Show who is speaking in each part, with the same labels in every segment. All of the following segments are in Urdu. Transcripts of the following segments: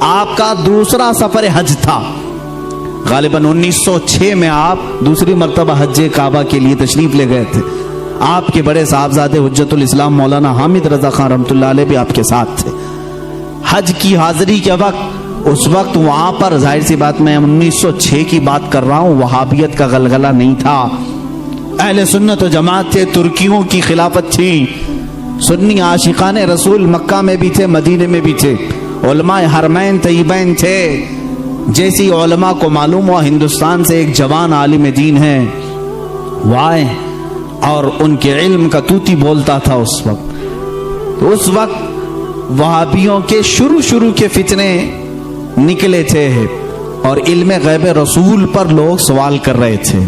Speaker 1: آپ کا دوسرا سفر حج تھا. غالباً 1906 میں آپ دوسری مرتبہ حج کعبہ کے لیے تشریف لے گئے تھے. آپ کے بڑے صاحبزادے حجت الاسلام مولانا حامد رضا خان رحمۃ اللہ علیہ بھی آپ کے ساتھ تھے. حج کی حاضری کے وقت اس وقت وہاں پر ظاہر سی بات میں 1906 کی بات کر رہا ہوں، وہابیت کا غلغلہ نہیں تھا. اہل سنت و جماعت تھے، ترکیوں کی خلافت تھی، سنی عاشقان رسول مکہ میں بھی تھے، مدینے میں بھی تھے، علماء حرمین طیبین تھے. جیسی علماء کو معلوم ہوا ہندوستان سے ایک جوان عالم دین ہے، وہ آئے اور ان کے علم کا توتی بولتا تھا اس وقت. تو اس وقت وہابیوں کے شروع کے فتنے نکلے تھے اور علم غیب رسول پر لوگ سوال کر رہے تھے.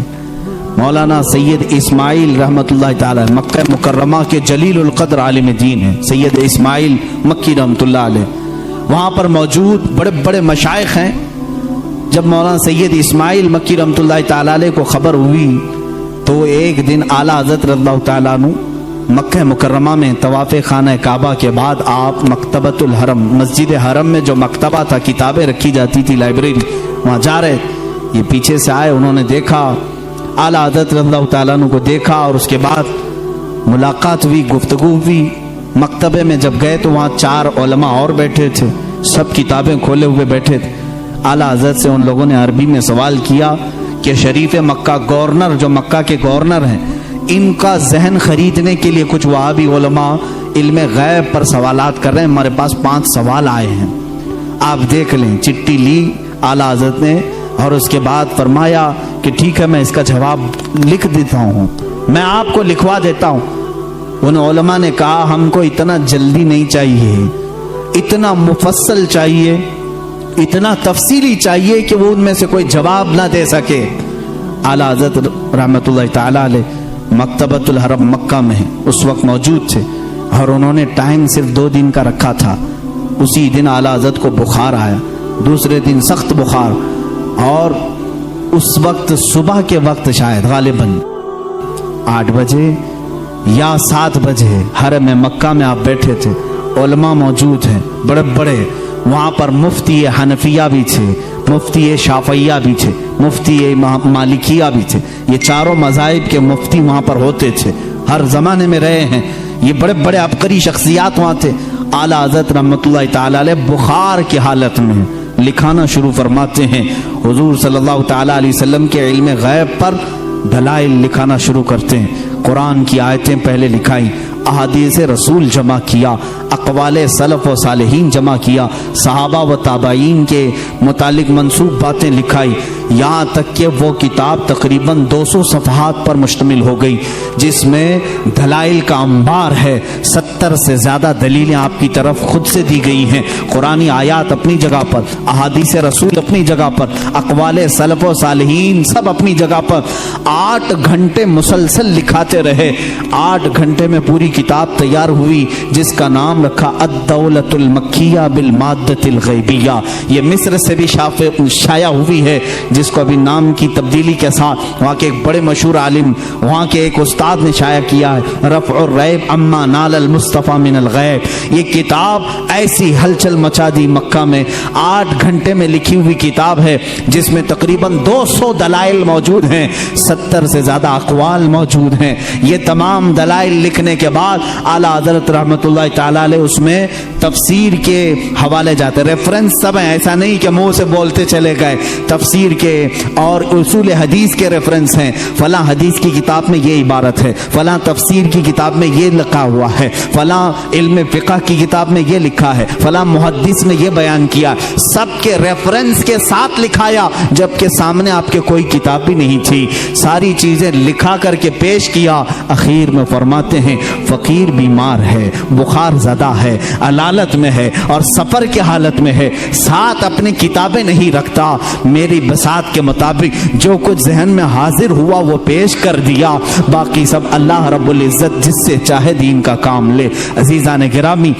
Speaker 1: مولانا سید اسماعیل رحمت اللہ تعالی مکہ مکرمہ کے جلیل القدر عالم دین ہیں، سید اسماعیل مکی رحمت اللہ علیہ، وہاں پر موجود بڑے بڑے مشائخ ہیں. جب مولانا سید اسماعیل مکی رحمت اللہ تعالی علیہ کو خبر ہوئی تو ایک دن اعلیٰ حضرت رضی اللہ تعالیٰ عنہ مکہ مکرمہ میں طواف خانہ کعبہ کے بعد آپ مکتبۃ الحرم، مسجد حرم میں جو مکتبہ تھا، کتابیں رکھی جاتی تھی، لائبریری، وہاں جا رہے. یہ پیچھے سے آئے، انہوں نے دیکھا، اعلیٰ حضرت رضی اللہ تعالیٰ عنہ کو دیکھا اور اس کے بعد ملاقات ہوئی، گفتگو ہوئی. مکتبے میں جب گئے تو وہاں 4 علماء اور بیٹھے تھے، سب کتابیں کھولے ہوئے بیٹھے تھے. اعلیٰ حضرت سے ان لوگوں نے عربی میں سوال کیا کہ شریف مکہ گورنر، جو مکہ کے گورنر ہیں، ان کا ذہن خریدنے کے لیے کچھ وہابی علماء علم غیب پر سوالات کر رہے ہیں، ہمارے پاس 5 سوال آئے ہیں، آپ دیکھ لیں. چٹھی لی اعلیٰ حضرت نے اور اس کے بعد فرمایا کہ ٹھیک ہے، میں اس کا جواب لکھ دیتا ہوں، میں آپ کو لکھوا دیتا ہوں. ان علماء نے کہا ہم کو اتنا جلدی نہیں چاہیے، اتنا مفصل چاہیے، اتنا تفصیلی چاہیے کہ وہ ان میں سے کوئی جواب نہ دے سکے. اعلیٰ حضرت رحمت اللہ تعالی علیہ مکتبۃ الحرم مکہ میں اس وقت موجود تھے اور انہوں نے ٹائم صرف 2 دن کا رکھا تھا. اسی دن اعلیٰ حضرت کو بخار آیا، دوسرے دن سخت بخار، اور اس وقت صبح کے وقت شاید غالباً 8 بجے یا 7 بجے حرم مکہ میں آپ بیٹھے تھے، علماء موجود ہیں بڑے بڑے. وہاں پر مفتی حنفیہ بھی تھے، مفتی شافعیہ بھی تھے، مفتی مالکیہ بھی تھے. یہ 4 مذاہب کے مفتی وہاں پر ہوتے تھے، ہر زمانے میں رہے ہیں. یہ بڑے بڑے عبقری شخصیات وہاں تھے. اعلیٰ حضرت رحمت اللہ تعالی علیہ بخار کی حالت میں لکھانا شروع فرماتے ہیں. حضور صلی اللہ تعالی علیہ وسلم کے علم غیب پر دلائل لکھانا شروع کرتے ہیں. قرآن کی آیتیں پہلے لکھائیں، احادیث رسول جمع کیا، اقوال سلف و صالحین جمع کیا، صحابہ و تابعین کے متعلق منسوب باتیں لکھائی، یہاں تک کہ وہ کتاب تقریباً 200 صفحات پر مشتمل ہو گئی، جس میں دلائل کا انبار ہے. 70 سے زیادہ دلیلیں آپ کی طرف خود سے دی گئی ہیں. قرآنی آیات اپنی جگہ پر، احادیث رسول اپنی جگہ پر، اقوال سلف و صالحین سب اپنی جگہ پر. 8 گھنٹے مسلسل لکھاتے رہے. 8 گھنٹے میں پوری کتاب تیار ہوئی جس کا نام رکھا الدولۃ المکیہ بالمادۃ الغیبیہ. یہ مصر سے بھی شائع ہوئی ہے، جس کو ابھی نام کی تبدیلی کے ساتھ وہاں کے ایک بڑے مشہور عالم، وہاں کے ایک استاد نے شائع کیا ہے، رفع الریب عما نال المصطفیٰ من الغیب. یہ کتاب ایسی ہلچل مچا دی مکہ میں. 8 گھنٹے میں لکھی ہوئی کتاب ہے جس میں تقریباً 200 دلائل موجود ہیں، 70 سے زیادہ اقوال موجود ہیں. یہ تمام دلائل لکھنے کے بعد اعلیٰ حضرت رحمت اللہ تعالی علیہ اس میں تفسیر کے حوالے جاتے، ریفرنس سب ہیں، ایسا نہیں کہ منہ سے بولتے چلے گئے. تفسیر کے اور اصول حدیث کے ریفرنس ہیں، فلاں حدیث کی کتاب میں یہ عبارت ہے، فلاں تفسیر کی کتاب میں یہ لکھا ہوا ہے، فلاں علم فقہ کی کتاب میں یہ لکھا ہے، فلاں محدث نے یہ بیان کیا. سب کے ریفرنس کے ساتھ لکھایا، جبکہ سامنے آپ کے کوئی کتاب بھی نہیں تھی. ساری چیزیں لکھا کر کے پیش کیا. اخیر میں فرماتے ہیں فقیر بیمار ہے، بخار زدہ ہے، علالت میں ہے اور سفر کی حالت میں ہے، ساتھ اپنی کتابیں نہیں رکھتا. میری بساط کے مطابق جو کچھ ذہن میں حاضر ہوا وہ پیش کر دیا، باقی سب اللہ رب العزت جس سے چاہے دین کا کام لے. عزیزان گرامی،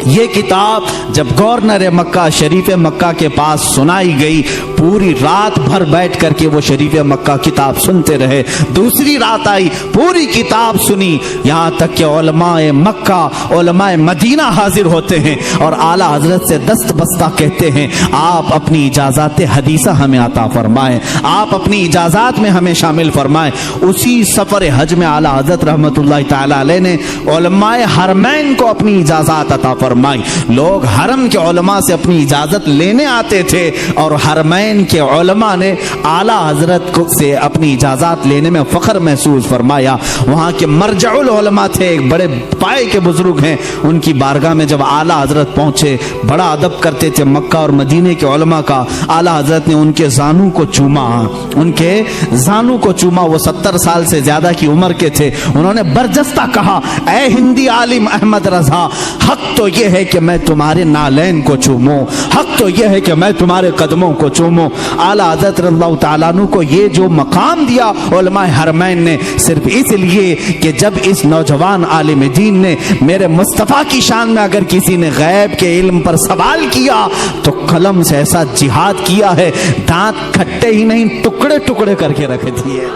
Speaker 1: یہ کتاب جب گورنر مکہ شریف مکہ کے پاس سنائی گئی، پوری رات بھر بیٹھ کر کے وہ شریف مکہ کتاب سنتے رہے۔ دوسری رات آئی، پوری کتاب سنی، یہاں تک کہ علماء مکہ، علماء مدینہ حاضر ہوتے ہیں اور اعلیٰ حضرت سے دست بستہ کہتے ہیں آپ اپنی اجازات حدیثہ ہمیں عطا فرمائیں، آپ اپنی اجازات میں ہمیں شامل فرمائیں۔ اسی سفر حج میں اعلیٰ حضرت رحمت اللہ تعالی علیہ نے علماء حرمین کو اپنی اجازات عطا فرمائی۔ لوگ حرم کے علماء سے اپنی اجازت لینے آتے تھے اور حرمین کے علماء نے اعلیٰ حضرت سے اپنی اجازت لینے میں فخر محسوس فرمایا۔ وہاں کے مرجع العلماء تھے، ایک بڑے پائے کے بزرگ ہیں، ان کی بارگاہ میں جب اعلیٰ حضرت پہنچے بڑا ادب کرتے تھے مکہ اور مدینے کے علماء کا۔ اعلیٰ حضرت نے ان کے زانو کو چوما، ان کے زانو کو چوما، وہ 70 سال سے زیادہ کی عمر کے تھے۔ انہوں نے برجستہ کہا اے ہندی عالم احمد رضا، حق تو یہ ہے کہ میں تمہارے نالین کو چوموں، حق تو یہ ہے کہ میں تمہارے قدموں کو چوموں۔ اعلیٰ حضرت رضی اللہ تعالیٰ عنہ کو یہ جو مقام دیا علماء حرمین نے، صرف اس لیے کہ جب اس نوجوان عالم دین نے میرے مصطفیٰ کی شان میں اگر کسی نے غیب کے علم پر سوال کیا تو قلم سے ایسا جہاد کیا ہے، دانت کھٹے ہی نہیں ٹکڑے ٹکڑے کر کے رکھ دیے۔